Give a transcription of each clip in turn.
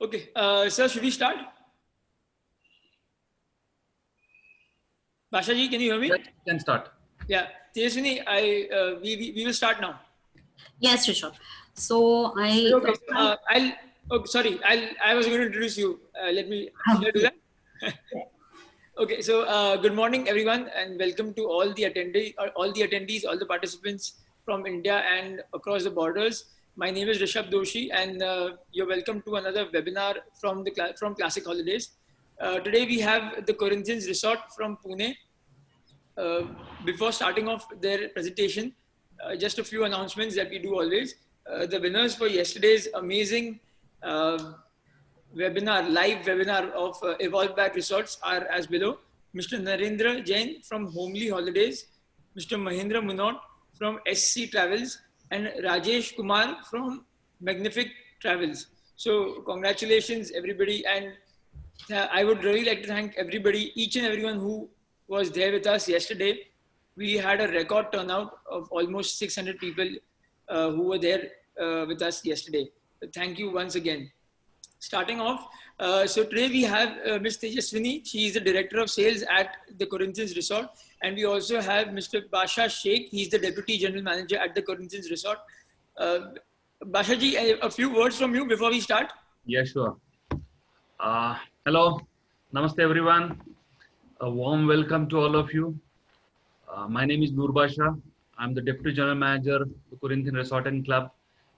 Okay, sir, should we start? Basha ji, can you hear me? Yes, you can start. Yeah, Tejaswini, we will start now. Yes, Rishabh. So I. Okay, so, I was going to introduce you. Let me do that. Okay, so good morning, everyone, and welcome to all the attendees, all the participants from India and across the borders. My name is Rishabh Doshi, and you're welcome to another webinar from Classic Holidays. Today we have the Corinthians Resort from Pune. Before starting off their presentation, just a few announcements that we do always. The winners for yesterday's amazing live webinar of Evolve Back Resorts are as below. Mr. Narendra Jain from Homely Holidays, Mr. Mahendra Munot from SC Travels, and Rajesh Kumar from Magnific Travels. So congratulations everybody, and I would really like to thank everybody, each and everyone who was there with us yesterday. We had a record turnout of almost 600 people who were there with us yesterday. Thank you once again. Starting off, so today we have Ms. Tejaswini. She is the Director of Sales at the Corinthians Resort. And we also have Mr. Basha Sheikh. He's the Deputy General Manager at the Corinthians Resort. Basha ji, a few words from you before we start. Yeah, sure. Hello. Namaste, everyone. A warm welcome to all of you. My name is Noor Basha. I'm the Deputy General Manager of the Corinthian Resort and Club.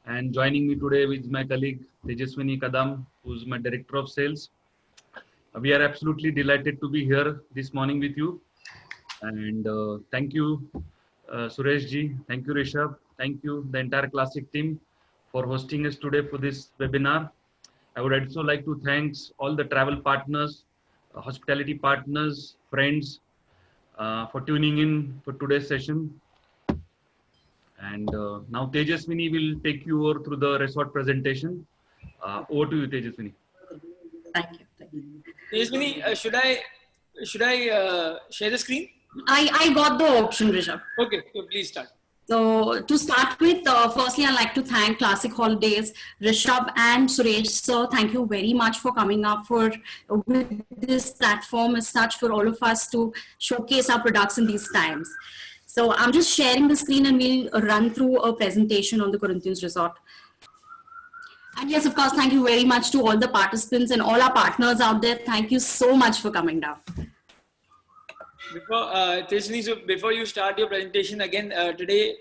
And joining me today is my colleague Tejaswini Kadam, who's my Director of Sales. We are absolutely delighted to be here this morning with you. And thank you, Suresh ji. Thank you, Rishabh. Thank you, the entire Classic team, for hosting us today for this webinar. I would also like to thank all the travel partners, hospitality partners, friends, for tuning in for today's session. And now Tejaswini will take you over through the resort presentation. Over to you, Tejaswini. Thank you. Tejaswini, should I share the screen? I got the option, Rishabh. Okay, so please start. So to start with, firstly, I'd like to thank Classic Holidays, Rishabh and Suresh. So thank you very much for coming up with this platform as such for all of us to showcase our products in these times. So I'm just sharing the screen and we'll run through a presentation on the Corinthians Resort. And yes, of course, thank you very much to all the participants and all our partners out there. Thank you so much for coming down. Before you start your presentation again, today,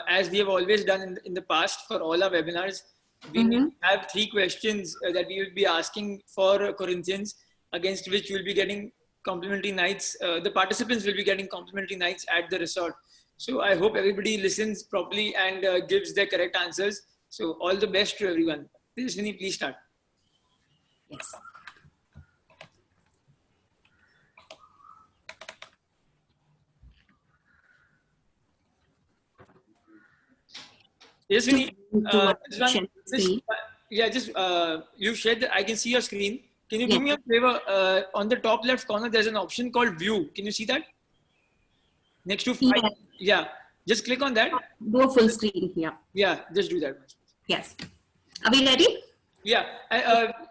as we have always done in the past for all our webinars, we have 3 questions that we will be asking for Corinthians, against which you will be getting complimentary nights. The participants will be getting complimentary nights at the resort. So I hope everybody listens properly and gives their correct answers. So all the best to everyone. Tejaswini, please start. Yes. Tejaswini, you shared that. I can see your screen. Can you do me a favor? On the top left corner, there's an option called View. Can you see that? Next to file. Yeah. Just click on that. Go full screen here. Yeah, just do that. Yes. Are we ready? Yeah.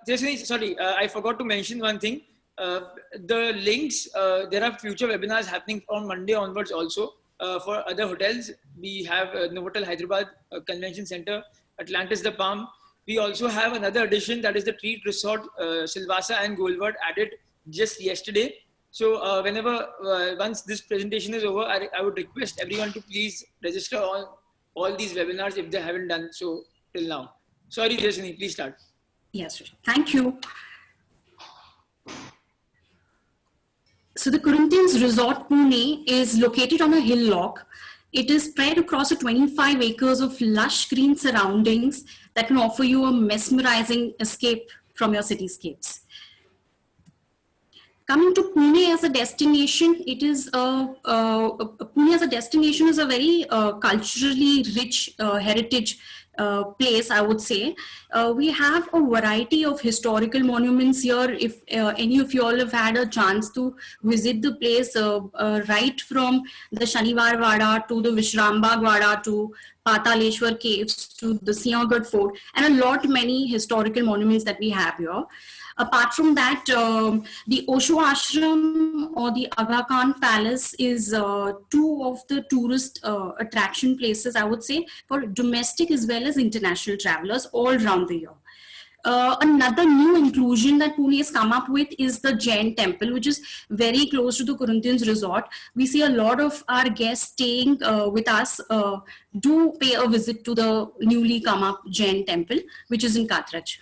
Sorry, I forgot to mention one thing. The links, there are future webinars happening on Monday onwards also. For other hotels, we have Novotel Hyderabad Convention Center, Atlantis The Palm. We also have another addition, that is the Treat Resort, Silvassa and Goldward, added just yesterday. So once this presentation is over, I would request everyone to please register on all these webinars if they haven't done so till now. Sorry, Tejaswini, please start. Yes, thank you. So the Corinthians Resort Pune is located on a hillock. It is spread across 25 acres of lush green surroundings that can offer you a mesmerizing escape from your cityscapes. Coming to Pune as a destination, Pune as a destination is a very culturally rich heritage place, I would say. We have a variety of historical monuments here. If any of you all have had a chance to visit the place, right from the Shaniwar Wada to the Vishrambag Wada to Pataleshwar Caves to the Siahngarh Fort, and a lot many historical monuments that we have here. Apart from that, the Osho Ashram or the Aga Khan Palace is two of the tourist attraction places, I would say, for domestic as well as international travelers all around the year. Another new inclusion that Pune has come up with is the Jain temple, which is very close to the Corinthians resort. We see a lot of our guests staying with us do pay a visit to the newly come up Jain temple, which is in Kathraj.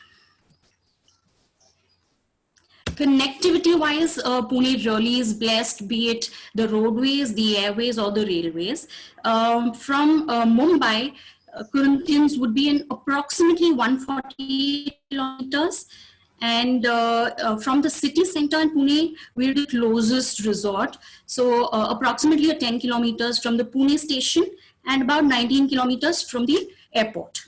Connectivity wise, Pune really is blessed, be it the roadways, the airways, or the railways. From Mumbai, Corinthians would be in approximately 140 kilometers. And from the city center in Pune, we're the closest resort. So approximately 10 kilometers from the Pune station and about 19 kilometers from the airport.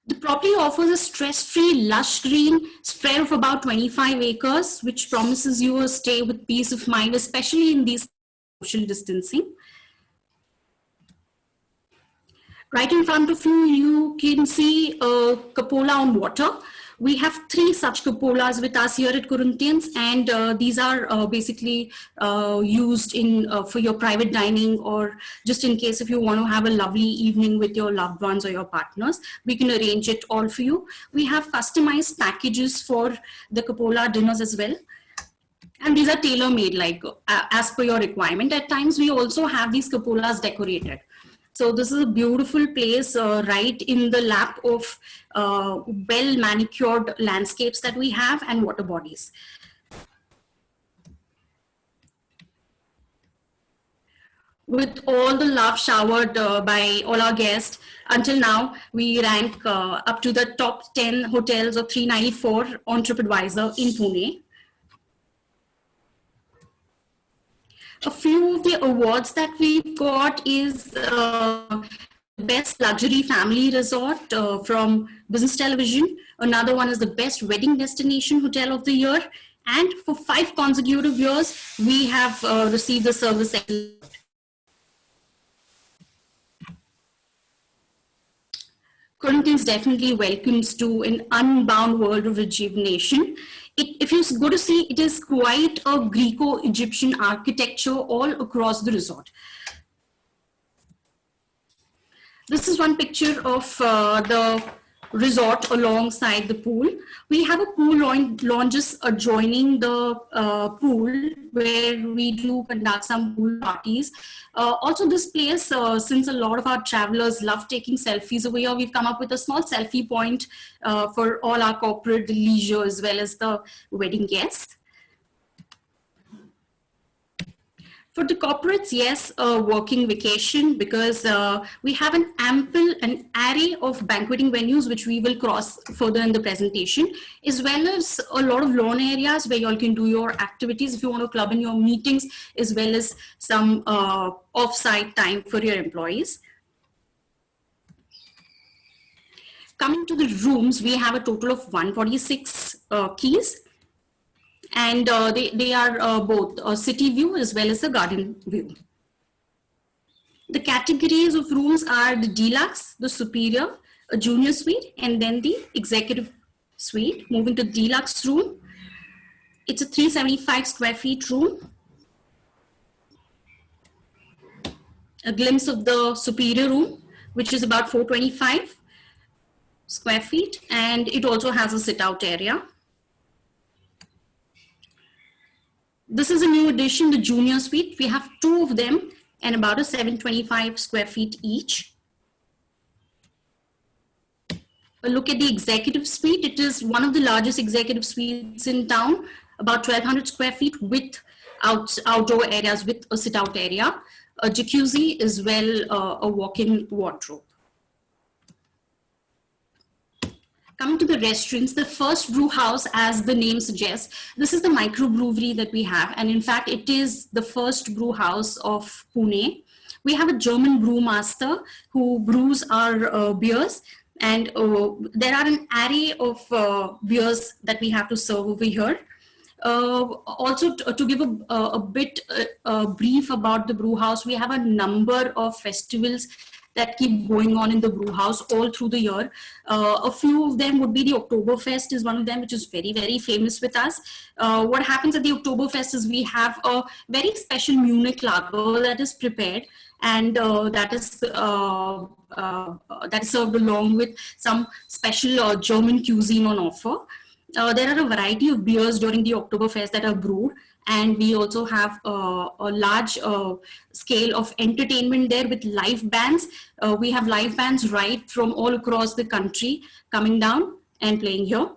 The property offers a stress-free, lush green spread of about 25 acres, which promises you a stay with peace of mind, especially in these social distancing. Right in front of you, you can see a cupola on water. We have 3 such cupolas with us here at Corinthians, and these are basically used in for your private dining, or just in case if you want to have a lovely evening with your loved ones or your partners, we can arrange it all for you. We have customized packages for the cupola dinners as well. And these are tailor-made, like as per your requirement. At times, we also have these cupolas decorated. So this is a beautiful place right in the lap of well-manicured landscapes that we have and water bodies. With all the love showered by all our guests, until now, we rank up to the top 10 hotels of 394 on TripAdvisor in Pune. A few of the awards that we've got is Best Luxury Family Resort from Business Television. Another one is the Best Wedding Destination Hotel of the Year. And for 5 consecutive years, we have received the Service Excellence. Corinthians definitely welcomes to an unbound world of rejuvenation. If you go to see, it is quite a Greco-Egyptian architecture all across the resort. This is one picture of the resort alongside the pool. We have a pool lounges adjoining the pool where we do conduct some pool parties. Also this place, since a lot of our travelers love taking selfies over here, we've come up with a small selfie point for all our corporate leisure as well as the wedding guests. For the corporates, yes, a working vacation, because we have an array of banqueting venues, which we will cross further in the presentation, as well as a lot of lawn areas where you all can do your activities if you want to club in your meetings, as well as some off-site time for your employees. Coming to the rooms, we have a total of 146 keys. And they are both a city view as well as a garden view. The categories of rooms are the deluxe, the superior, a junior suite, and then the executive suite. Moving to deluxe room, it's a 375 square feet room. A glimpse of the superior room, which is about 425 square feet, and it also has a sit-out area. This is a new addition, the junior suite. We have 2 of them and about a 725 square feet each. A look at the executive suite. It is one of the largest executive suites in town, about 1200 square feet with outdoor areas with a sit-out area, a jacuzzi as well, a walk-in wardrobe. Coming to the restaurants, the first brew house, as the name suggests, this is the microbrewery that we have. And in fact, it is the first brew house of Pune. We have a German brewmaster who brews our beers. And there are an array of beers that we have to serve over here. Also, to give a bit brief about the brew house, we have a number of festivals that keep going on in the brew house all through the year. A few of them would be the Oktoberfest is one of them, which is very, very famous with us. What happens at the Oktoberfest is we have a very special Munich lager that is prepared, and that is served along with some special German cuisine on offer. There are a variety of beers during the Oktoberfest that are brewed, and we also have a large scale of entertainment there with live bands. We have live bands right from all across the country coming down and playing here.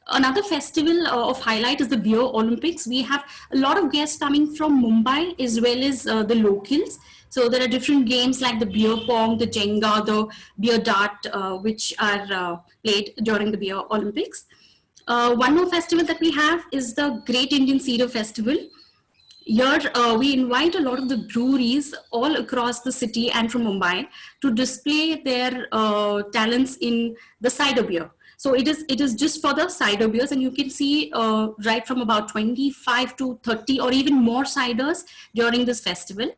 Another festival of highlight is the Beer Olympics. We have a lot of guests coming from Mumbai as well as the locals. So there are different games like the beer pong, the Jenga, the beer dart, which are played during the Beer Olympics. One more festival that we have is the Great Indian Cider Festival. Here we invite a lot of the breweries all across the city and from Mumbai to display their talents in the cider beer. So it is just for the cider beers, and you can see right from about 25 to 30 or even more ciders during this festival.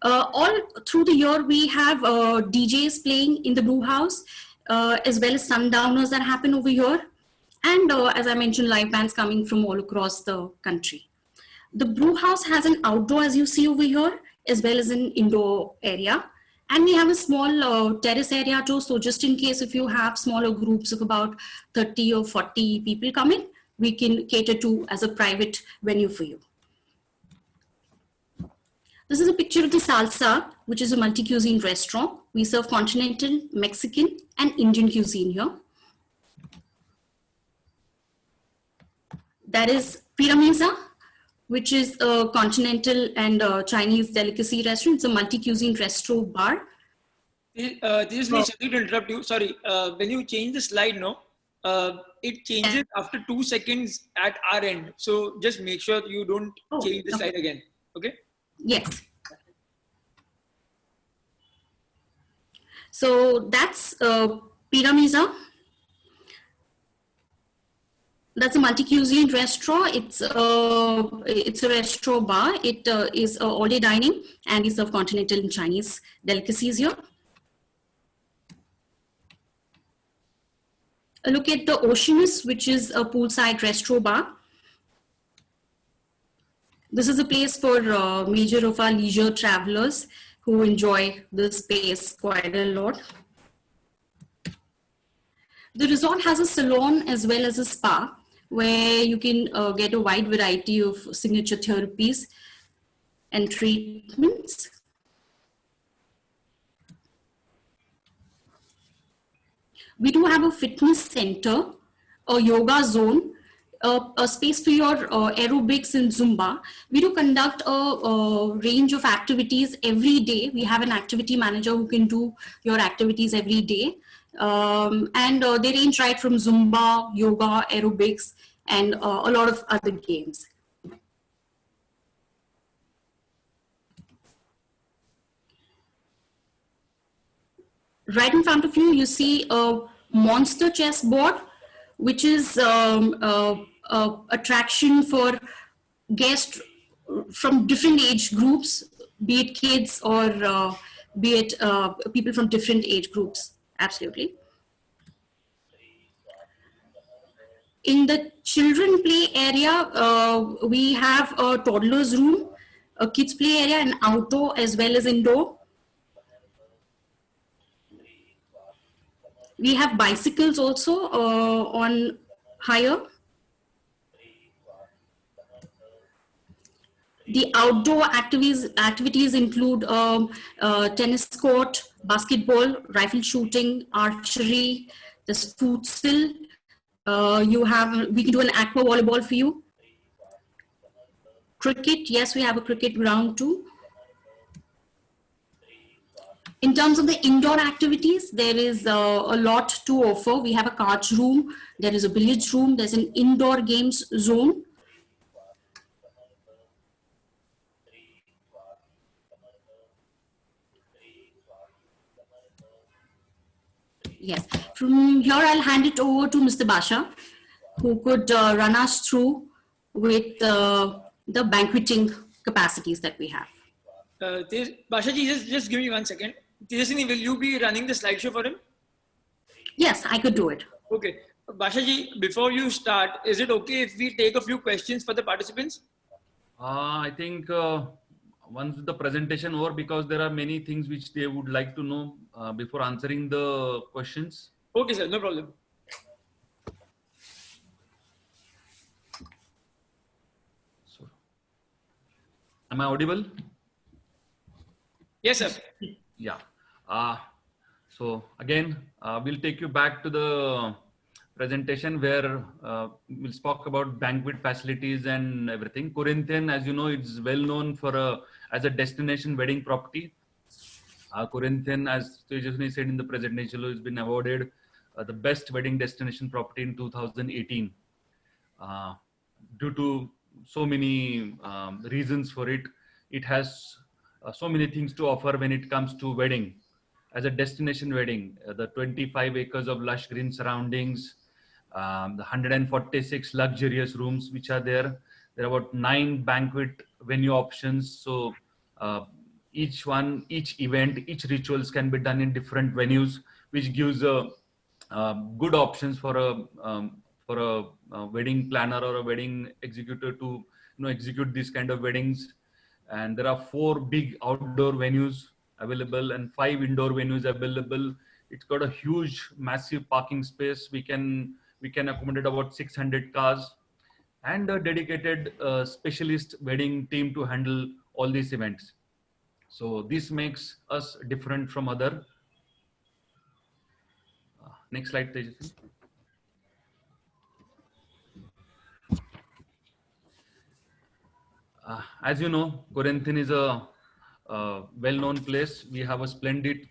All through the year we have DJs playing in the brew house, as well as sundowners that happen over here. And as I mentioned, live bands coming from all across the country. The brew house has an outdoor, as you see over here, as well as an indoor area. And we have a small terrace area too. So just in case if you have smaller groups of about 30 or 40 people coming, we can cater to as a private venue for you. This is a picture of the Salsa, which is a multi-cuisine restaurant. We serve continental, Mexican, and Indian cuisine here. That is Piramisa, which is a continental and Chinese delicacy restaurant. It's a multi-cuisine restaurant bar. This is me, sorry to interrupt you. Sorry, when you change the slide, no, it changes after 2 seconds at our end. So just make sure you don't change the slide again. Okay? Yes. So that's Piramisa. That's a multi-cuisine restaurant. It's a restaurant bar. It is all-day dining, and we serve continental and Chinese delicacies here. A look at the Oceanus, which is a poolside restaurant bar. This is a place for major of our leisure travelers who enjoy the space quite a lot. The resort has a salon as well as a spa, where you can get a wide variety of signature therapies and treatments. We do have a fitness center, a yoga zone, a space for your aerobics and Zumba. We do conduct a range of activities every day. We have an activity manager who can do your activities every day. And they range right from Zumba, yoga, aerobics, and a lot of other games. Right in front of you, you see a monster chessboard, which is attraction for guests from different age groups, be it kids or be it people from different age groups. Absolutely. In the children play area, we have a toddler's room, a kids play area, and outdoor as well as indoor. We have bicycles also on hire. The outdoor activities include tennis court, basketball, rifle shooting, archery, there's futsal. We can do an aqua volleyball for you. Cricket, yes, we have a cricket ground too. In terms of the indoor activities, there is a lot to offer. We have a cards room, there is a billiards room, there's an indoor games zone. Yes, from here I'll hand it over to Mr. Basha, who could run us through with the banqueting capacities that we have. Bashaji, just give me 1 second. Tejaswini, will you be running the slideshow for him? Yes, I could do it. Okay. Bashaji, before you start, is it okay if we take a few questions for the participants? I think once the presentation over, because there are many things which they would like to know before answering the questions. Okay, sir, no problem. So, am I audible? Yes, sir. Yeah. So again, we'll take you back to the presentation where we'll talk about banquet facilities and everything. Corinthian, as you know, it's well known for as a destination wedding property. Corinthian, as Tejaswini said in the presentation, has been awarded the best wedding destination property in 2018 due to so many reasons for it. It has so many things to offer when it comes to wedding. As a destination wedding, the 25 acres of lush green surroundings, the 146 luxurious rooms which are there. There are about 9 banquet venue options. So each event, each rituals can be done in different venues, which gives good options for a wedding planner or a wedding executor to execute these kind of weddings. And there are 4 big outdoor venues available and 5 indoor venues available. It's got a huge, massive parking space. We can accommodate about 600 cars and a dedicated specialist wedding team to handle all these events. So this makes us different from other. Next slide, Tejaswini. As you know, Corinthian is a well-known place. We have a splendid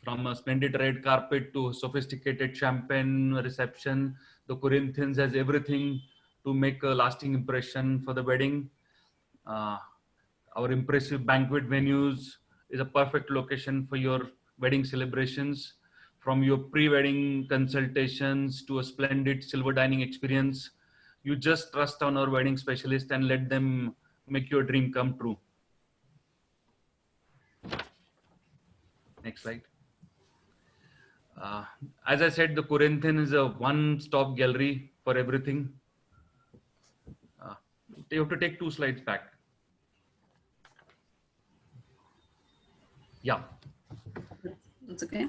red carpet to sophisticated champagne reception. The Corinthians has everything to make a lasting impression for the wedding. Our impressive banquet venues is a perfect location for your wedding celebrations. From your pre-wedding consultations to a splendid silver dining experience, you just trust on our wedding specialist and let them make your dream come true. Next slide. As I said, the Corinthian is a one-stop gallery for everything. You have to take 2 slides back. Yeah. That's okay.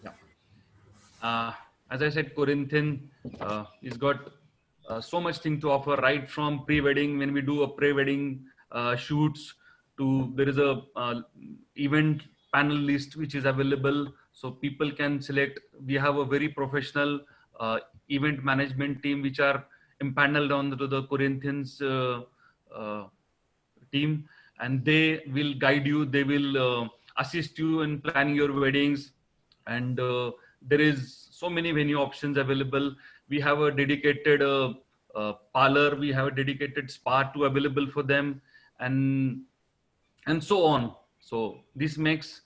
Yeah. As I said, Corinthian is got so much thing to offer, right from pre-wedding, when we do a pre-wedding shoots, to there is a event panel list which is available, so people can select. We have a very professional event management team which are empaneled on the Corinthians team, and they will guide you. They will assist you in planning your weddings, and there is so many venue options available. We have a dedicated parlor, we have a dedicated spa too available for them, and so on. So this makes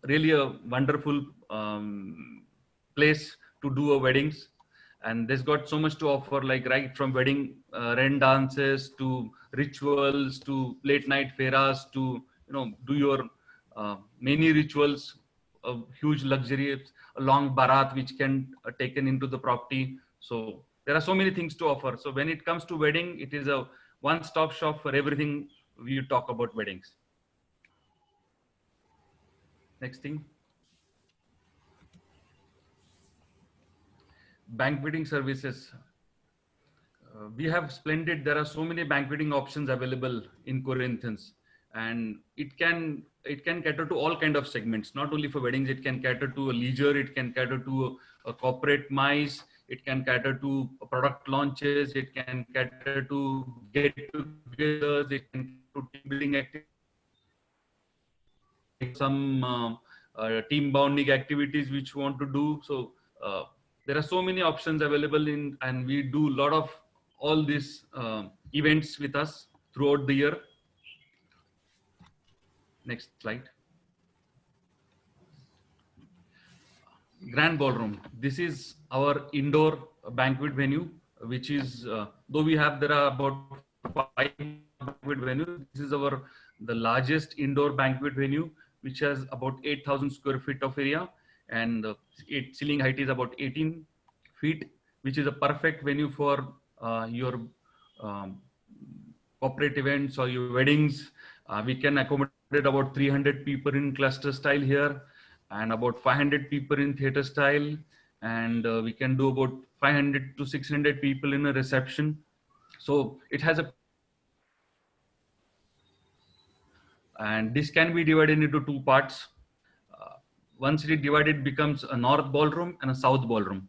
really a wonderful place to do a weddings. And there's got so much to offer, like right from wedding rain dances to rituals to late night fairas to do your many rituals, a huge luxury, a long barat which can taken into the property. So there are so many things to offer. So when it comes to wedding, it is a one-stop shop for everything we talk about weddings. Next thing. Banqueting services. We have splendid. There are so many banqueting options available in Corinthians, and it can cater to all kind of segments. Not only for weddings, it can cater to a leisure. It can cater to a corporate mice. It can cater to product launches. It can cater to get-togethers. It can cater to team building activities. Some team bonding activities which you want to do. So there are so many options available in, and we do a lot of all these events with us throughout the year. Next slide. Grand Ballroom. This is our indoor banquet venue, which is, though there are about 5 banquet venues, this is the largest indoor banquet venue, which has about 8,000 square feet of area, and ceiling height is about 18 feet, which is a perfect venue for your corporate events or your weddings. We can accommodate about 300 people in cluster style here, and about 500 people in theater style, and we can do about 500 to 600 people in a reception. So it has and this can be divided into 2 parts. Once it is divided, it becomes a north ballroom and a south ballroom.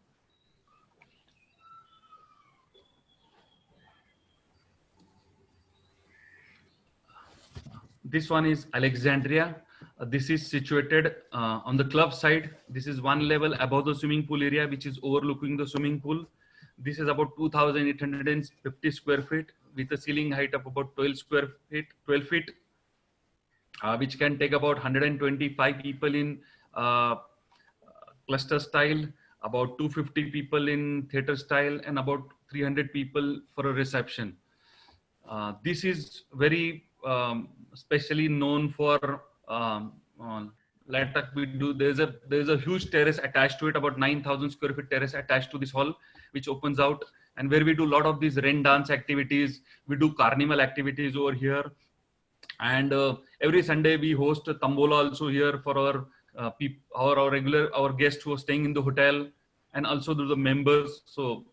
This one is Alexandria. This is situated on the club side. This is 1 level above the swimming pool area, which is overlooking the swimming pool. This is about 2,850 square feet with a ceiling height of about 12 feet, which can take about 125 people in cluster style, about 250 people in theater style, and about 300 people for a reception. This is very specially known for Ladakh. There's a huge terrace attached to it, about 9,000 square feet terrace attached to this hall, which opens out, and where we do a lot of these rain dance activities. We do carnival activities over here, and every Sunday we host a Tambola also here for our guests who are staying in the hotel, and also to the members. So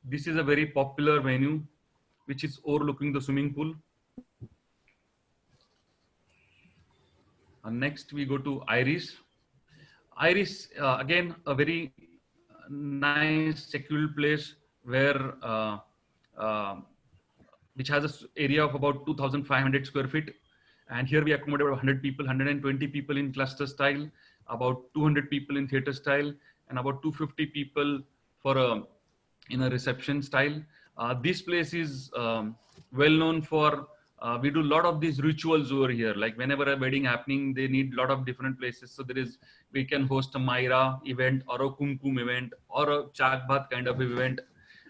this is a very popular venue, which is overlooking the swimming pool. Next, we go to Iris. Iris, again, a very nice, secure place where which has an area of about 2,500 square feet. And here we accommodate 100 people, 120 people in cluster style, about 200 people in theater style, and about 250 people in a reception style. This place is well known for, we do a lot of these rituals over here. Like whenever a wedding happening, they need a lot of different places. So we can host a Maira event or a Kumkum event or a Chak Bhat kind of event.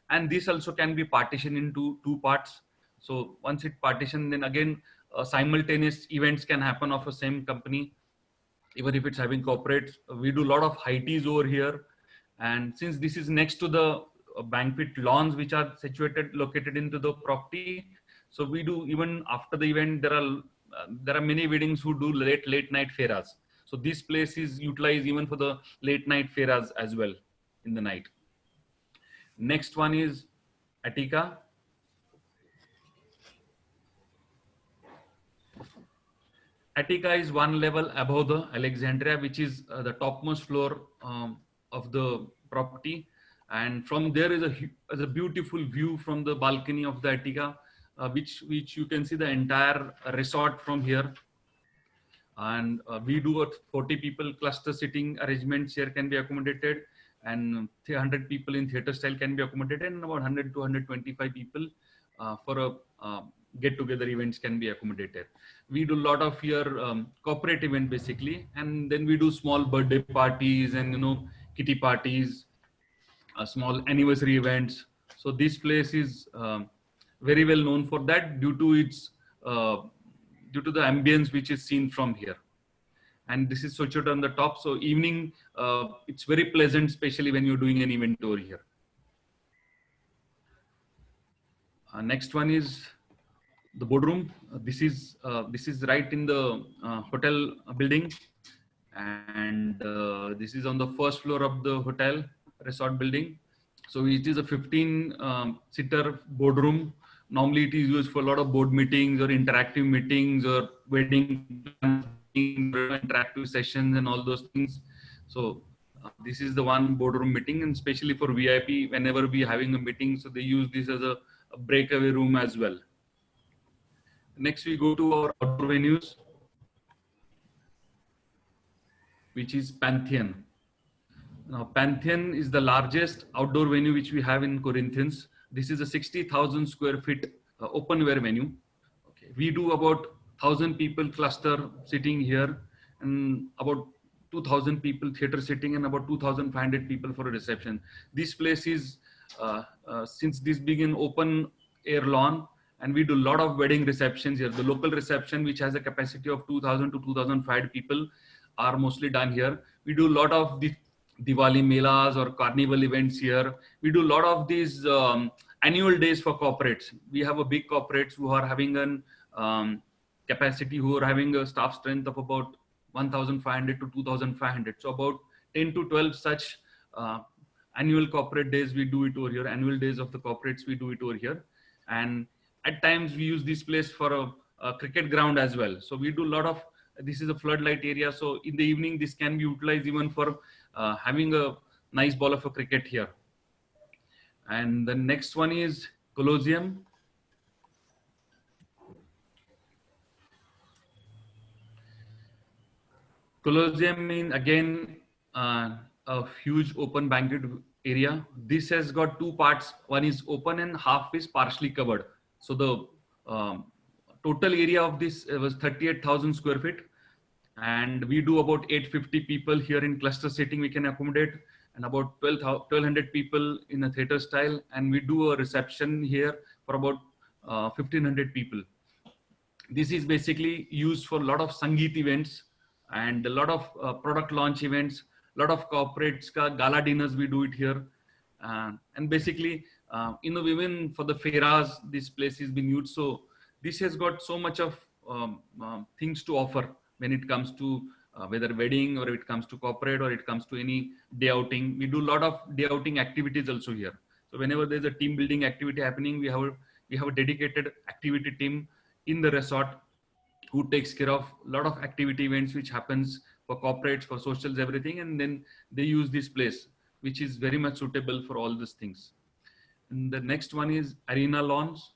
And this also can be partitioned into 2 parts. So once it partitioned, then again, simultaneous events can happen of a same company, even if it's having corporates. We do a lot of high teas over here. And since this is next to the banquet lawns, which are located into the property, so we do, even after the event, there are many weddings who do late night fairas. So this place is utilized even for the late night fairas as well in the night. Next one is Attica. Attica is 1 level above the Alexandria, which is the topmost floor of the property. And from there is a beautiful view from the balcony of the Attica, which you can see the entire resort from here. And we do a 40 people cluster sitting arrangements here can be accommodated, and 300 people in theater style can be accommodated, and about 100 to 125 people for a get-together events can be accommodated. We do a lot of here corporate event basically, and then we do small birthday parties and kitty parties, small anniversary events. So this place is very well known for that due to the ambience which is seen from here. And this is situated on the top. So evening, it's very pleasant, especially when you're doing an event over here. Next one is the boardroom. This is right in the hotel building, and this is on the first floor of the hotel resort building. So it is a 15-seater boardroom. Normally it is used for a lot of board meetings or interactive meetings or wedding interactive sessions and all those things. So this is the one boardroom meeting, and especially for VIP, whenever we are having a meeting, so they use this as a breakaway room as well. Next, we go to our outdoor venues. which is Pantheon. Now, Pantheon is the largest outdoor venue which we have in Corinthians. This is a 60,000 square feet open air venue. Okay. We do about 1,000 people cluster sitting here, and about 2,000 people theater sitting, and about 2,500 people for a reception. This place is, since this being open air lawn, and we do a lot of wedding receptions here. The local reception, which has a capacity of 2,000 to 2,500 people, are mostly done here. We do a lot of the Diwali melas or carnival events here. We do a lot of these annual days for corporates. We have a big corporates who are having an capacity, who are having a staff strength of about 1,500 to 2,500. So about 10 to 12 such annual corporate days we do it over here. Annual days of the corporates we do it over here. And at times we use this place for a cricket ground as well. So we do a lot of, this is a floodlight area. So in the evening, this can be utilized even for having a nice ball of a cricket here. And the next one is Colosseum. Colosseum means again a huge open banquet area. This has got two parts. One is open and half is partially covered. So the total area of this was 38,000 square feet. And we do about 850 people here in cluster sitting we can accommodate, and about 1,200 people in a theater style. And we do a reception here for about 1,500 people. This is basically used for a lot of Sangeet events and a lot of product launch events, a lot of corporates gala dinners we do it here. And basically, even for the fairas, this place is being used. So this has got so much of things to offer when it comes to whether wedding, or it comes to corporate, or it comes to any day outing. We do a lot of day outing activities also here. So whenever there's a team building activity happening, we have a dedicated activity team in the resort who takes care of a lot of activity events which happens for corporates, for socials, everything. And then they use this place, which is very much suitable for all these things. And the next one is Arena Lawns.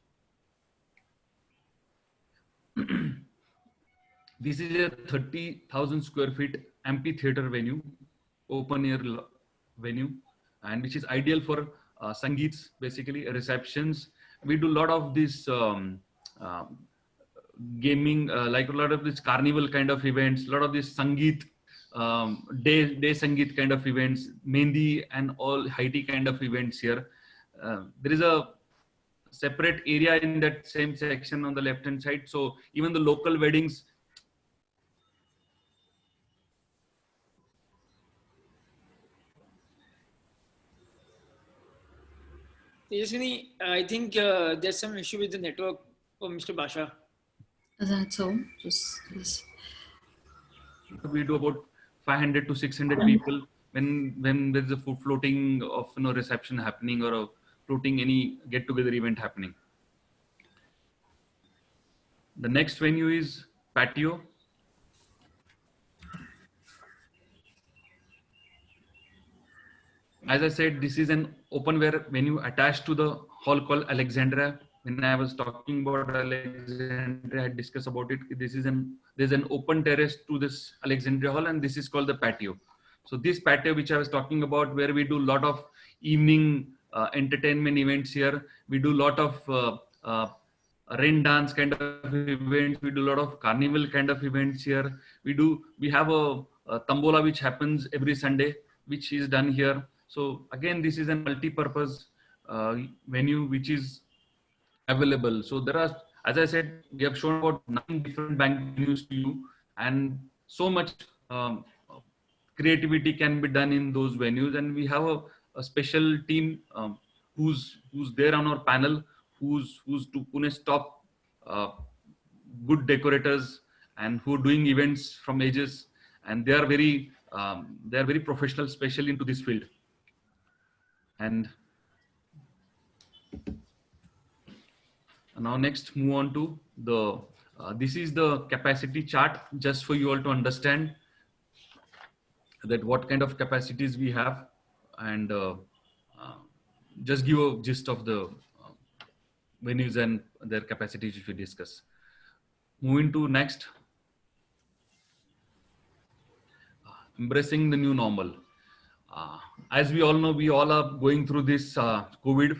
This is a 30,000 square feet amphitheater venue, open air venue, and which is ideal for Sangeets, basically receptions. We do a lot of this gaming, like a lot of this carnival kind of events, a lot of this Sangeet, day Sangeet kind of events, Mehndi and all high tea kind of events here. There is a separate area in that same section on the left hand side. So even the local weddings, Tejaswini, I think there's some issue with the network for Mr. Basha. Is that so? Just. We do about 500 to 600 people when there's a food floating of reception happening, or a floating any get together event happening. The next venue is Patio. As I said, this is an open air venue attached to the hall called Alexandria. When I was talking about Alexandria, I had discussed about it. There's an open terrace to this Alexandria Hall, and this is called the Patio. So this patio, which I was talking about, where we do a lot of evening entertainment events here. We do a lot of rain dance kind of events. We do a lot of carnival kind of events here. We have a Tambola which happens every Sunday, which is done here. So again, this is a multi-purpose venue which is available. So there are, as I said, we have shown about 9 different bank venues to you, and so much creativity can be done in those venues. And we have a special team who's there on our panel, who's to Pune's top good decorators, and who are doing events from ages, and they are very professional, especially into this field. And now next move on to the this is the capacity chart, just for you all to understand that what kind of capacities we have, and just give a gist of the venues and their capacities if we discuss. Moving to next, embracing the new normal. As we all know, we all are going through this COVID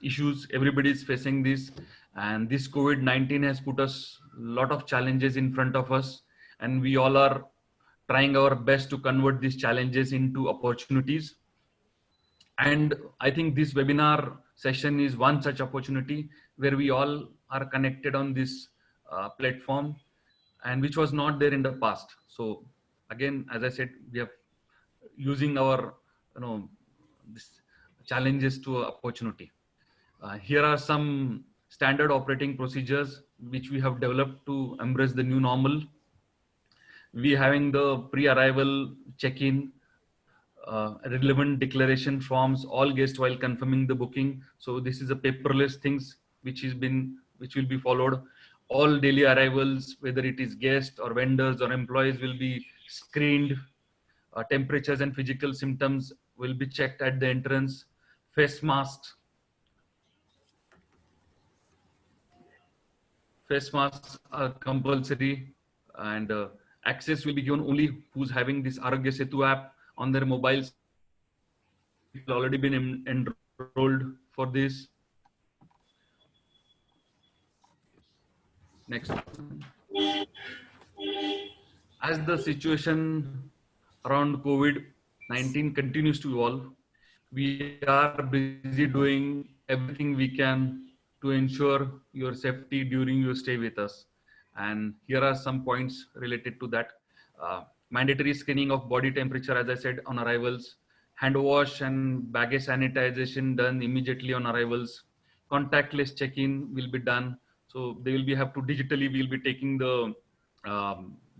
issues. Everybody is facing this, and this COVID-19 has put us a lot of challenges in front of us, and we all are trying our best to convert these challenges into opportunities. And I think this webinar session is one such opportunity where we all are connected on this platform, and which was not there in the past. So again, as I said, we are using our, this challenges to opportunity. Here are some standard operating procedures which we have developed to embrace the new normal. We having the pre-arrival check-in, relevant declaration forms, all guests while confirming the booking. So this is a paperless things which will be followed. All daily arrivals, whether it is guests or vendors or employees, will be screened. Temperatures and physical symptoms will be checked at the entrance. Face masks are compulsory, and access will be given only who's having this Arogya Setu app on their mobiles. People already been enrolled for this. Next. As the situation around COVID-19 continues to evolve, we are busy doing everything we can to ensure your safety during your stay with us. And here are some points related to that. Mandatory screening of body temperature, as I said, on arrivals. Hand wash and baggage sanitization done immediately on arrivals. Contactless check-in will be done. So they will be have to digitally, we'll be taking the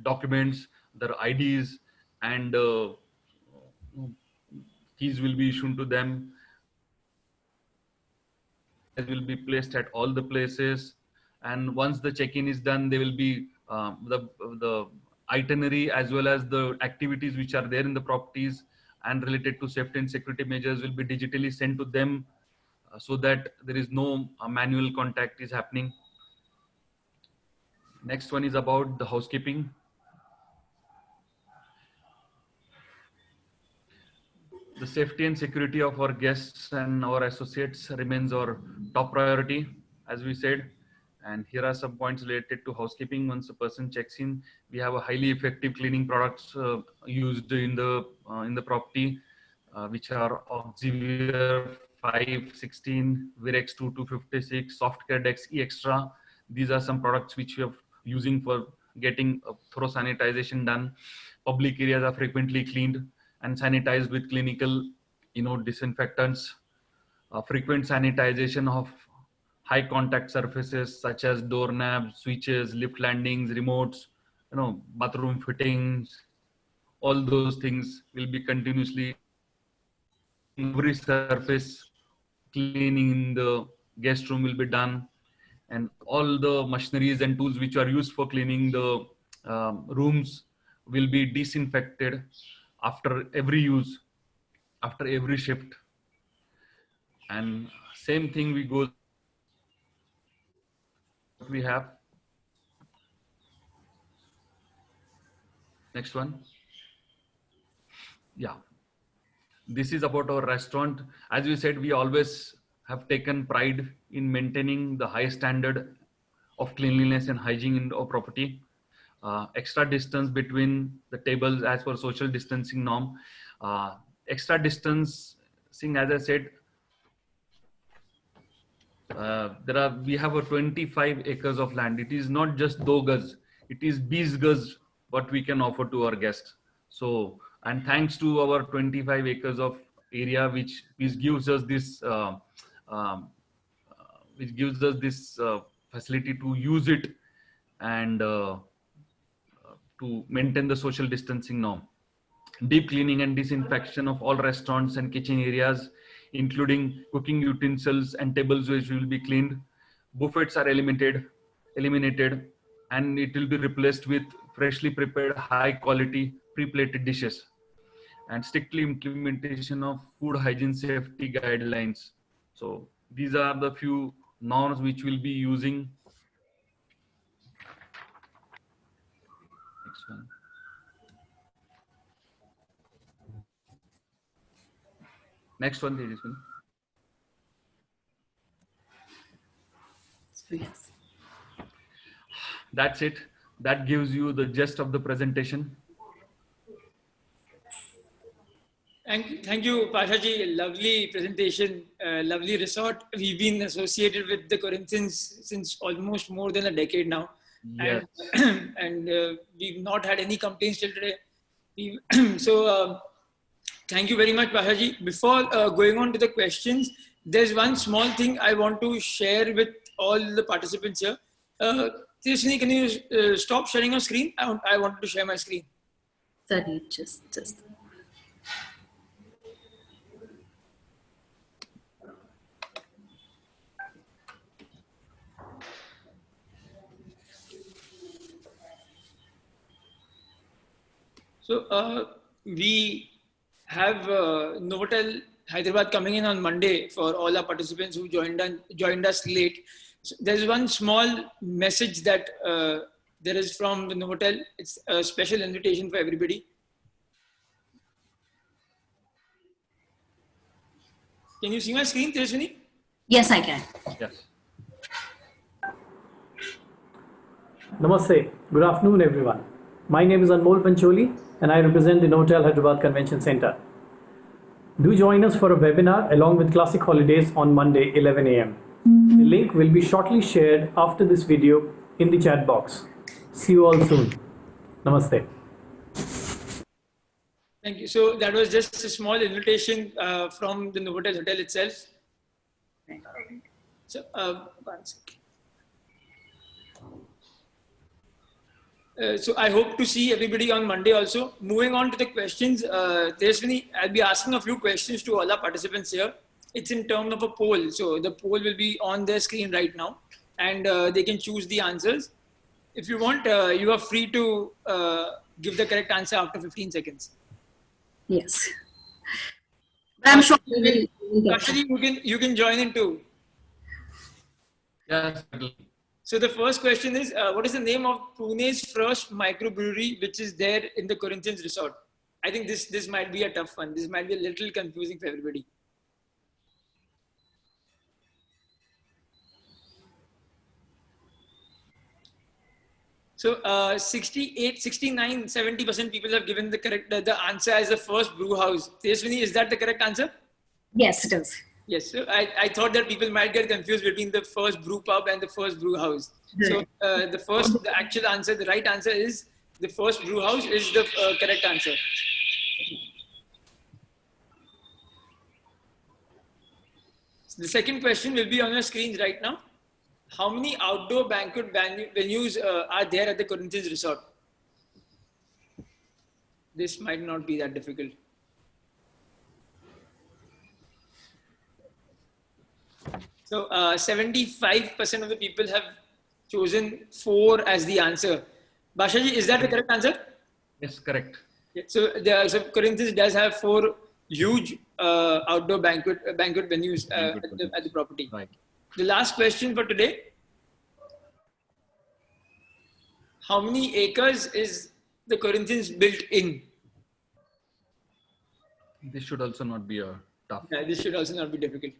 documents, their IDs, and keys will be issued to them. It will be placed at all the places, and once the check-in is done, they will be the itinerary as well as the activities which are there in the properties and related to safety and security measures will be digitally sent to them, so that there is no manual contact is happening. Next one is about the housekeeping. The safety and security of our guests and our associates remains our top priority, as we said. And here are some points related to housekeeping. Once a person checks in, we have a highly effective cleaning products used in the property, which are Oxivir 516, Virex 2256, Softcare Dex E Extra. These are some products which we are using for getting a thorough sanitization done. Public areas are frequently cleaned and sanitized with clinical, disinfectants. Frequent sanitization of high contact surfaces such as doorknobs, switches, lift landings, remotes, bathroom fittings. All those things will be continuously. Every surface cleaning in the guest room will be done, and all the machineries and tools which are used for cleaning the rooms will be disinfected after every use, after every shift. And same thing we have. Next one. Yeah. This is about our restaurant. As we said, we always have taken pride in maintaining the high standard of cleanliness and hygiene in our property. Extra distance between the tables as per social distancing norm. Extra distancing, as I said, we have a 25 acres of land. It is not just 2 gaz, it is 20 gaz what we can offer to our guests. So, and thanks to our 25 acres of area, which gives us this facility to use it and to maintain the social distancing norm. Deep cleaning and disinfection of all restaurants and kitchen areas, including cooking utensils and tables, which will be cleaned. Buffets are eliminated, and it will be replaced with freshly prepared, high quality, pre-plated dishes. And strictly implementation of food hygiene safety guidelines. So these are the few norms which we'll be using. Next one. Next one, Tejaswini. Yes. That's it. That gives you the gist of the presentation. Thank you, Pashaji. Lovely presentation, lovely resort. We've been associated with the Corinthians since almost more than a decade now. Yes. And we've not had any complaints till today. Thank you very much, Pashaji. Before going on to the questions, there's one small thing I want to share with all the participants here. Tejaswini, can you stop sharing your screen? I wanted to share my screen. Sorry, just. So we have Novotel Hyderabad coming in on Monday for all our participants who joined us late. So there's one small message that there is from the Novotel. It's a special invitation for everybody. Can you see my screen, Tejaswini? Yes, I can. Yes. Namaste. Good afternoon, everyone. My name is Anmol Pancholi and I represent the Novotel Hyderabad Convention Center. Do join us for a webinar along with Classic Holidays on Monday, 11 a.m. The link will be shortly shared after this video in the chat box. See you all soon. Namaste. Thank you. So that was just a small invitation from the Novotel Hotel itself. So, one second. So I hope to see everybody on Monday also. Moving on to the questions, Tejaswini, I'll be asking a few questions to all our participants here. It's in terms of a poll. So the poll will be on their screen right now and they can choose the answers. If you want, you are free to give the correct answer after 15 seconds. Yes. But I'm sure we will get Actually, you can join in too. Yes. So the first question is, what is the name of Pune's first microbrewery, which is there in the Corinthians resort? I think this might be a tough one. This might be a little confusing for everybody. So 68, 69, 70% people have given the answer as the first brew house. Tejaswini, is that the correct answer? Yes, it is. Yes, so I thought that people might get confused between the first brew pub and the first brew house. So the actual answer, the right answer is the first brew house is the correct answer. So the second question will be on your screens right now. How many outdoor banquet venues are there at the Corinthians resort? This might not be that difficult. So 75% of the people have chosen 4 as the answer. Bashaji, is that the correct answer? Yes, correct. Yeah, so Corinthians does have 4 huge outdoor banquet venues at the property. Right. The last question for today. How many acres is the Corinthians built in? This should also not be a tough. Yeah, this should also not be difficult.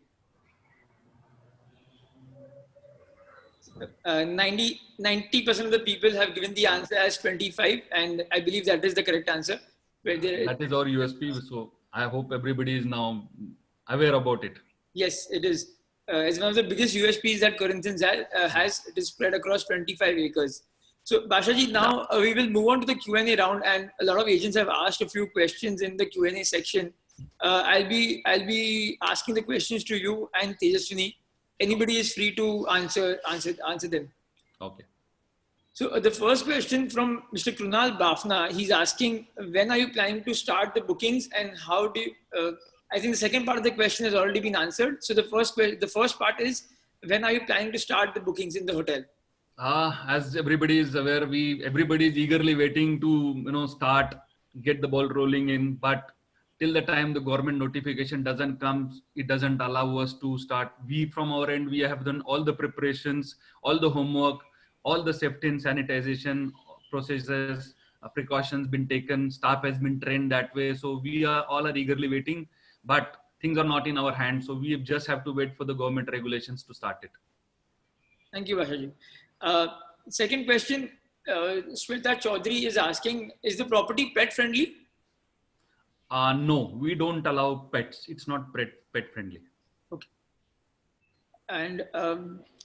90% of the people have given the answer as 25, and I believe that is the correct answer. That is our USP, so I hope everybody is now aware about it. Yes, it is. It's one of the biggest USPs that Corinthians has. It is spread across 25 acres. So Bashaji, now we will move on to the Q&A round, and a lot of agents have asked a few questions in the Q&A section. I'll be asking the questions to you and Tejaswini. Anybody is free to answer them. Okay. So the first question from Mr. Krunal Bafna, he's asking, when are you planning to start the bookings and how do you, I think the second part of the question has already been answered. So the first part is, when are you planning to start the bookings in the hotel? As everybody is aware, everybody is eagerly waiting to start, get the ball rolling in, but till the time the government notification doesn't come, it doesn't allow us to start. We from our end, we have done all the preparations, all the homework, all the safety and sanitization processes, precautions been taken, staff has been trained that way. So we all are eagerly waiting, but things are not in our hands. So we just have to wait for the government regulations to start it. Thank you, Bashaji. Second question, Smita Chaudhary is asking, is the property pet friendly? No, we don't allow pets. It's not pet friendly. Okay. And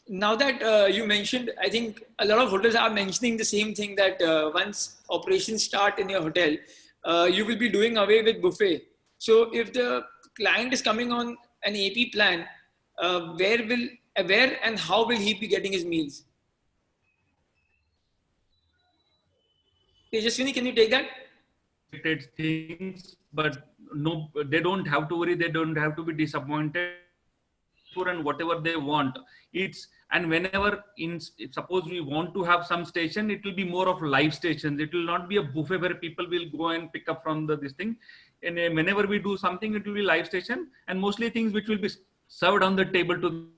now that you mentioned, I think a lot of hotels are mentioning the same thing, that once operations start in your hotel, you will be doing away with buffet. So if the client is coming on an AP plan, where and how will he be getting his meals? Tejaswini, can you take that? Things, but no, they don't have to worry. They don't have to be disappointed. And whatever they want, and whenever suppose we want to have some station, it will be more of live stations. It will not be a buffet where people will go and pick up from this thing. And whenever we do something, it will be live station, and mostly things which will be served on the table to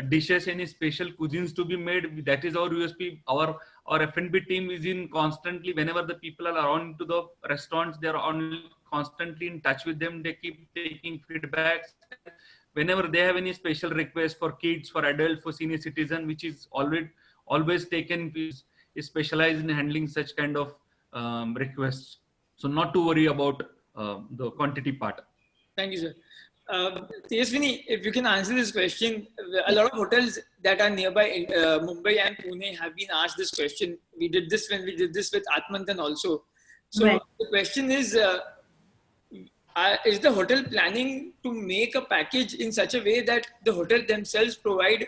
dishes, any special cuisines to be made. That is our USP. Our F&B team is in constantly, whenever the people are around to the restaurants, they are constantly in touch with them. They keep taking feedbacks. Whenever they have any special requests for kids, for adults, for senior citizen, which is always taken, is specialized in handling such kind of requests. So not to worry about the quantity part. Thank you, sir. Tejaswini, if you can answer this question, a lot of hotels that are nearby in Mumbai and Pune have been asked this question. We did this when we did this with Atmantan also. So Right. the question is the hotel planning to make a package in such a way that the hotel themselves provide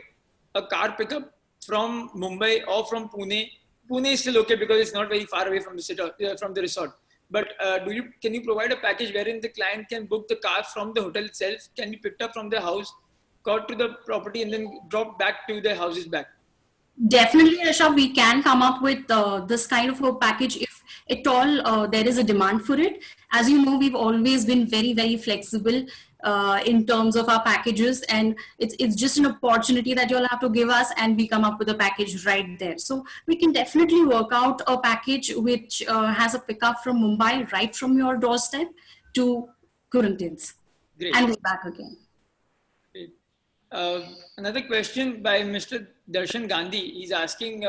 a car pickup from Mumbai or from Pune? Pune is still okay because it's not very far away from the resort. But can you provide a package wherein the client can book the car from the hotel itself, can be picked up from their house, got to the property, and then dropped back to their houses back? Definitely, Rishabh, we can come up with this kind of a package if at all there is a demand for it. As you know, we've always been very, very flexible in terms of our packages, and it's just an opportunity that you'll have to give us, and we come up with a package right there. So we can definitely work out a package which has a pickup from Mumbai right from your doorstep to Corinthians. Great. And go back again. Great. Another question by Mr. Darshan Gandhi. He's asking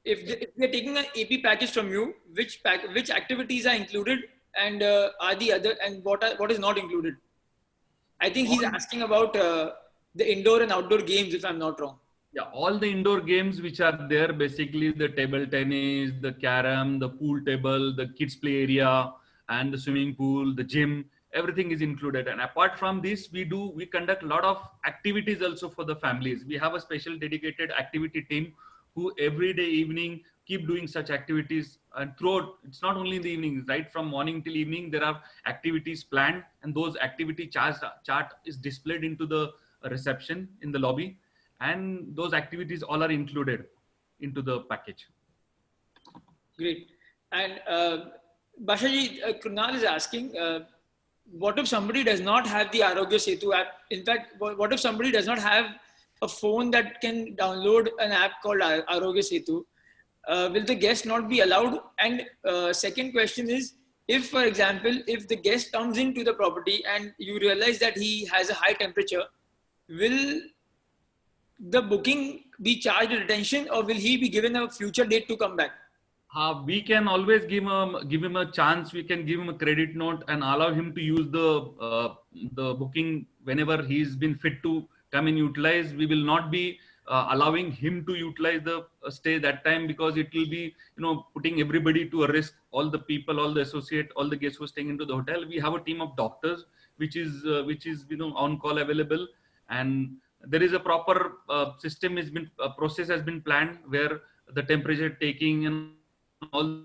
if we're taking an AP package from you, which activities are included, and what is not included? I think he's asking about the indoor and outdoor games, if I'm not wrong. Yeah, all the indoor games which are there, basically the table tennis, the carom, the pool table, the kids play area, and the swimming pool, the gym, everything is included. And apart from this, we conduct a lot of activities also for the families. We have a special dedicated activity team who every day evening keep doing such activities, and throughout, it's not only in the evenings, right from morning till evening, there are activities planned, and those activity chart is displayed into the reception in the lobby, and those activities all are included into the package. Great. And Bashaji, Krunal is asking, what if somebody does not have the Arogya Setu app? In fact, what if somebody does not have a phone that can download an app called Arogya Setu? Will the guest not be allowed? And second question is, if, for example, if the guest comes into the property and you realize that he has a high temperature, will the booking be charged a retention, or will he be given a future date to come back? We can always give him a chance. We can give him a credit note and allow him to use the booking whenever he's been fit to come and utilize. We will not be allowing him to utilize the stay that time, because it will be, putting everybody to a risk. All the people, all the associate, all the guests who are staying into the hotel. We have a team of doctors which is on call available, and there is a proper process has been planned where the temperature taking and all.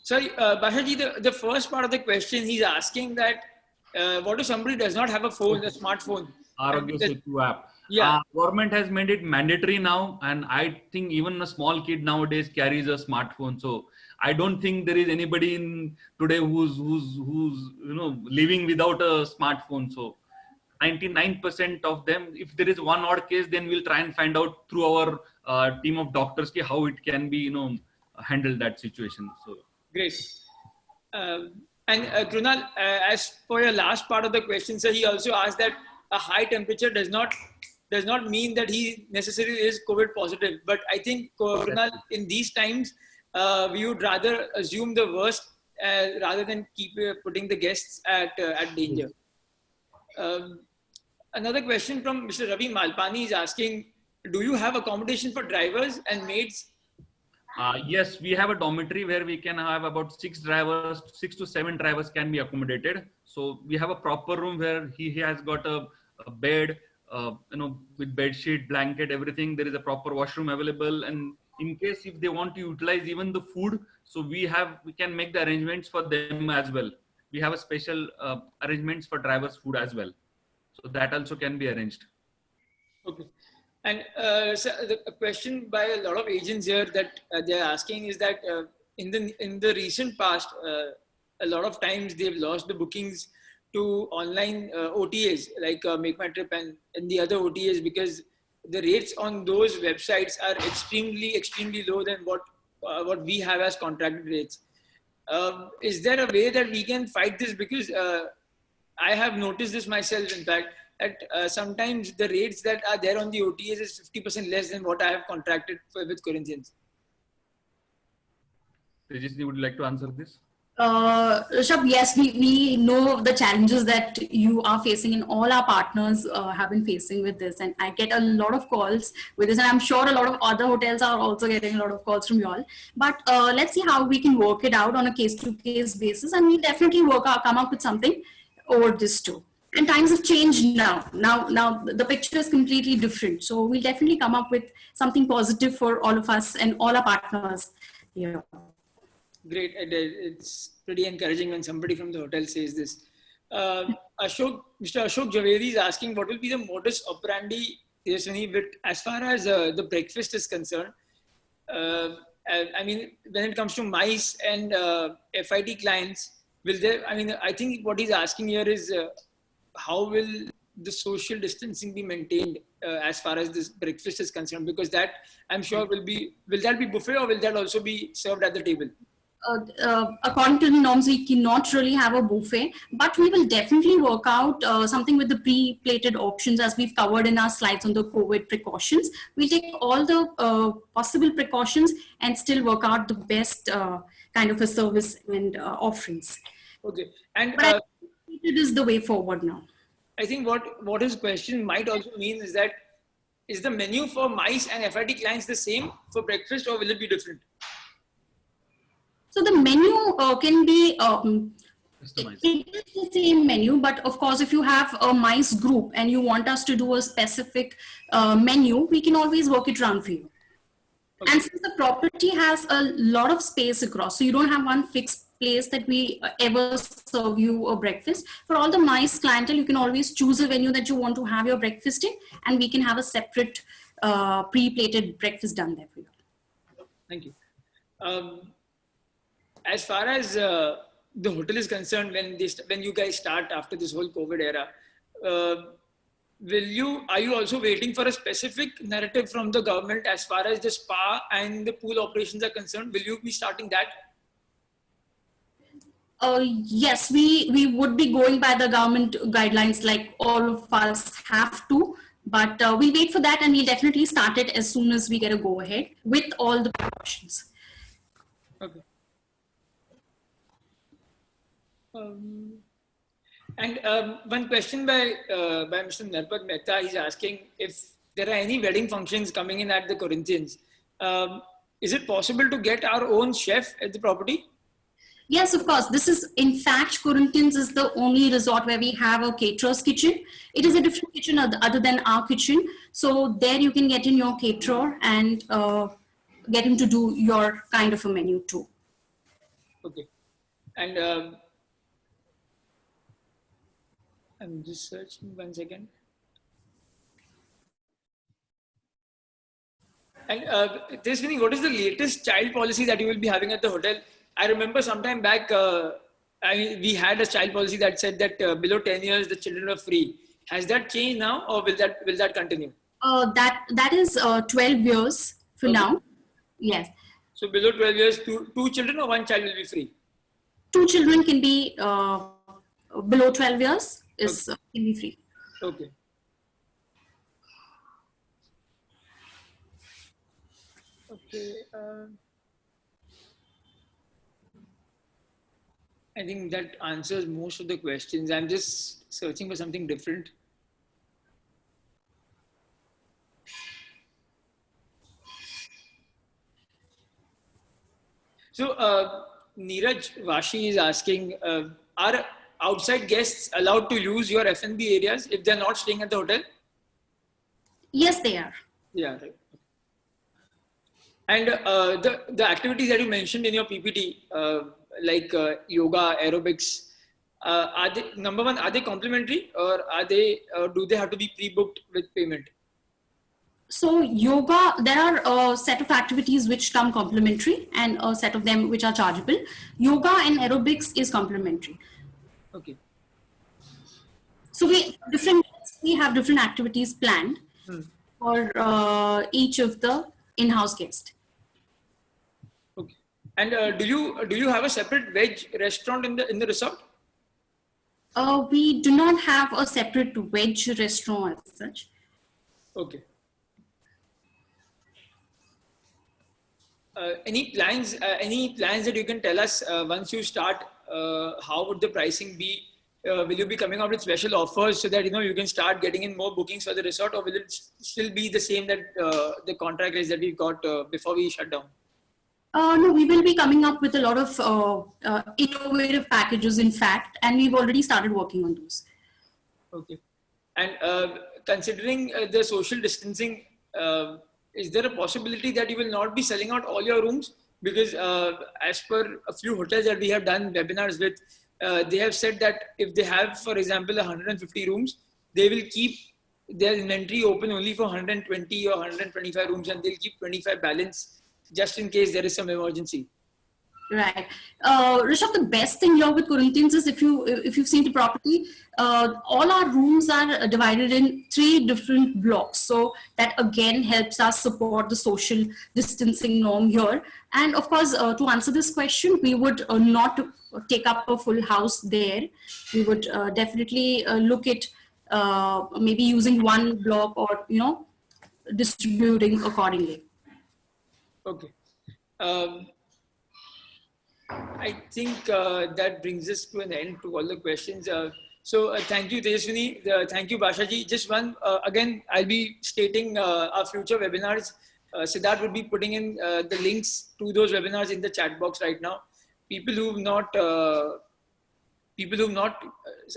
Sorry, Bashaji, the first part of the question, he's asking that what if somebody does not have a phone, a smartphone? Arogya Setu app. Yeah. Government has made it mandatory now, and I think even a small kid nowadays carries a smartphone. So I don't think there is anybody in today who's living without a smartphone. So 99% of them, if there is one odd case, then we'll try and find out through our team of doctors how it can be handle that situation. So great. And Krunal, as for your last part of the question, sir, he also asked that a high temperature does not mean that he necessarily is COVID positive. But I think, Krunal, in these times, we would rather assume the worst rather than keep putting the guests at danger. Another question from Mr. Ravi Malpani is asking, do you have accommodation for drivers and maids? Yes, we have a dormitory where we can have about 6 to 7 drivers can be accommodated. So we have a proper room where he has got a bed, with bed sheet, blanket, everything. There is a proper washroom available, and in case if they want to utilize even the food, so we can make the arrangements for them as well. We have a special arrangements for drivers' food as well, so that also can be arranged. Okay. And so a question by a lot of agents here that they're asking is that in the recent past, a lot of times they've lost the bookings to online OTAs like Make My Trip and the other OTAs, because the rates on those websites are extremely low than what we have as contracted rates. Is there a way that we can fight this? Because I have noticed this myself, in fact, that sometimes the rates that are there on the OTAs is 50% less than what I have contracted with Corinthians. Tejasvi, would you like to answer this? Rishabh, yes, we know the challenges that you are facing, and all our partners have been facing with this. And I get a lot of calls with this, and I'm sure a lot of other hotels are also getting a lot of calls from you all. But let's see how we can work it out on a case-to-case basis, and we'll definitely come up with something over this too. And times have changed now. Now the picture is completely different. So we'll definitely come up with something positive for all of us and all our partners here. Great. It's pretty encouraging when somebody from the hotel says this. Mr. Ashok Javeri is asking, what will be the modus operandi, as far as the breakfast is concerned? I mean, when it comes to MICE and FIT clients, I think what he's asking here is, how will the social distancing be maintained as far as this breakfast is concerned? Because that, I'm sure, will that be buffet, or will that also be served at the table? According to the norms, we cannot really have a buffet, but we will definitely work out something with the pre-plated options, as we've covered in our slides on the COVID precautions. We'll take all the possible precautions and still work out the best kind of a service and offerings. Okay. And it is the way forward now. I think what his question might also mean is that, is the menu for MICE and FIT clients the same for breakfast, or will it be different? So the menu can be, Customized. it is the same menu, but of course, if you have a MICE group and you want us to do a specific menu, we can always work it around for you. Okay. And since the property has a lot of space across, so you don't have one fixed place that we ever serve you a breakfast. For all the MICE clientele, you can always choose a venue that you want to have your breakfast in, and we can have a separate pre-plated breakfast done there for you. Thank you. As far as the hotel is concerned, when you guys start after this whole COVID era, are you also waiting for a specific narrative from the government as far as the spa and the pool operations are concerned? Will you be starting that? Yes, we would be going by the government guidelines, like all of us have to, but we'll wait for that, and we'll definitely start it as soon as we get a go ahead with all the precautions. Okay. And one question by Mr. Narpat Mehta, he's asking if there are any wedding functions coming in at the Corinthians. Is it possible to get our own chef at the property? Yes, of course. This is, in fact, Corinthians is the only resort where we have a caterer's kitchen. It is a different kitchen other than our kitchen. So there you can get in your caterer and get him to do your kind of a menu too. Okay. And I'm just searching 1 second. And Tejasvi, what is the latest child policy that you will be having at the hotel? I remember sometime back, we had a child policy that said that below 10 years, the children are free. Has that changed now, or will that continue? That is 12 years for Okay. now. Yes. So below 12 years, two children or one child will be free? 2 children can be below 12 years is Okay. can be free. Okay. Okay. I think that answers most of the questions. I'm just searching for something different. So, Neeraj Vashi is asking, are outside guests allowed to use your F&B areas if they're not staying at the hotel? Yes, they are. Yeah, right. And the activities that you mentioned in your PPT, like yoga, aerobics, are they, number one, are they complimentary or are they, do they have to be pre-booked with payment? So yoga, there are a set of activities which come complimentary and a set of them which are chargeable. Yoga and aerobics is complimentary. Okay. So we have different activities planned for each of the in-house guests. Okay. And do you have a separate veg restaurant in the resort? We do not have a separate veg restaurant as such. Okay. Any plans that you can tell us once you start? How would the pricing be? Will you be coming out with special offers so that you can start getting in more bookings for the resort, or will it still be the same that the contract is that we got before we shut down? No, we will be coming up with a lot of innovative packages, in fact, and we've already started working on those. Okay. And considering the social distancing, is there a possibility that you will not be selling out all your rooms? Because as per a few hotels that we have done webinars with, they have said that if they have, for example, 150 rooms, they will keep their inventory open only for 120 or 125 rooms, and they'll keep 25 balance just in case there is some emergency. Right. Rishabh, the best thing here with Corinthians is if you've seen the property, all our rooms are divided in 3 different blocks. So that again helps us support the social distancing norm here. And of course, to answer this question, we would not take up a full house there. We would definitely look at maybe using one block or, distributing accordingly. Okay. I think that brings us to an end to all the questions. So thank you, Tejaswini. Thank you, Bashaji. Just one, again, I'll be stating our future webinars. Siddharth will be putting in the links to those webinars in the chat box right now. People who've not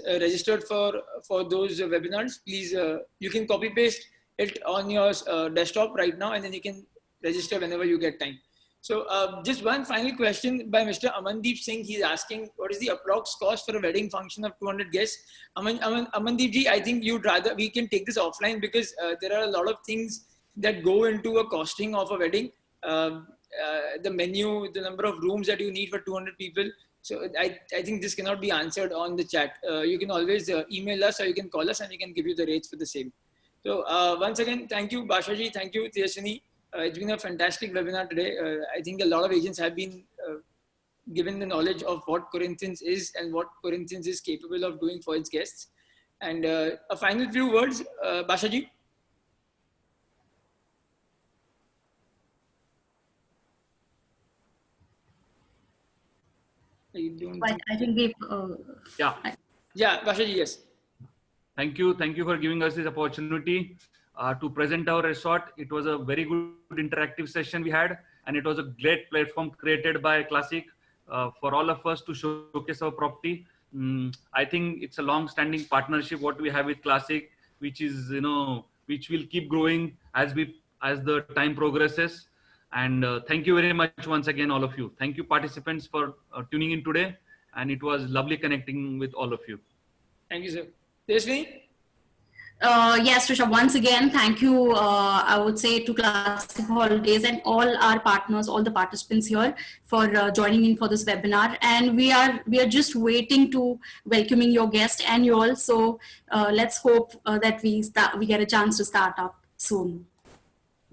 registered for those webinars, please, you can copy paste it on your desktop right now, and then you can register whenever you get time. So just one final question by Mr. Amandeep Singh. He's asking, what is the approx cost for a wedding function of 200 guests? Amandeep ji, I think we can take this offline, because there are a lot of things that go into a costing of a wedding. The menu, the number of rooms that you need for 200 people. So I think this cannot be answered on the chat. You can always email us, or you can call us, and we can give you the rates for the same. So once again, thank you, Bashaji. Thank you, Tejaswini. It's been a fantastic webinar today. I think a lot of agents have been given the knowledge of what Corinthians is and what Corinthians is capable of doing for its guests. And a final few words, Bashaji. But I think we've... Yeah, Bashaji, yes. Thank you for giving us this opportunity to present our resort. It was a very good interactive session we had, and it was a great platform created by Classic for all of us to showcase our property. I think it's a long-standing partnership what we have with Classic, which is which will keep growing as the time progresses. And thank you very much once again, all of you. Thank you, participants, for tuning in today, and it was lovely connecting with all of you. Thank you, sir. Tejaswini? Yes, Rishabh, once again, thank you, I would say, to Classic Holidays and all our partners, all the participants here for joining in for this webinar. And we are just waiting to welcoming your guest and you all. So let's hope that we get a chance to start up soon.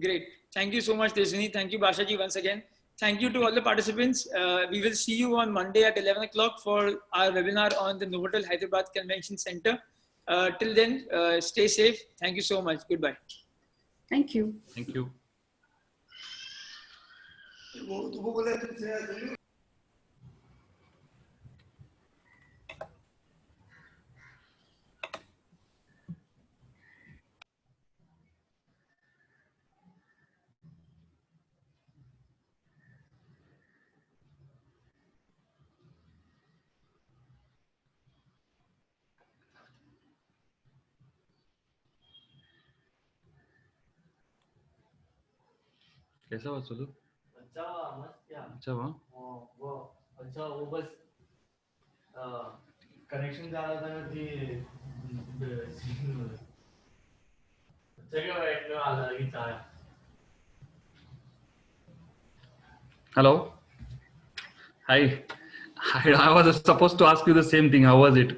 Great. Thank you so much, Tejaswini. Thank you, Bashaji, once again. Thank you to all the participants. We will see you on Monday at 11 o'clock for our webinar on the Novotel Hyderabad Convention Center. Till then, stay safe. Thank you so much. Goodbye. Thank you. Thank you. कैसा हुआ सोलू? अच्छा हुआ, मस्त क्या? अच्छा हुआ? वो अच्छा वो बस कनेक्शन जा रहा था ना थी जगह बैठने वाला की चाय. Hello. Hi. I was supposed to ask you the same thing. How was it?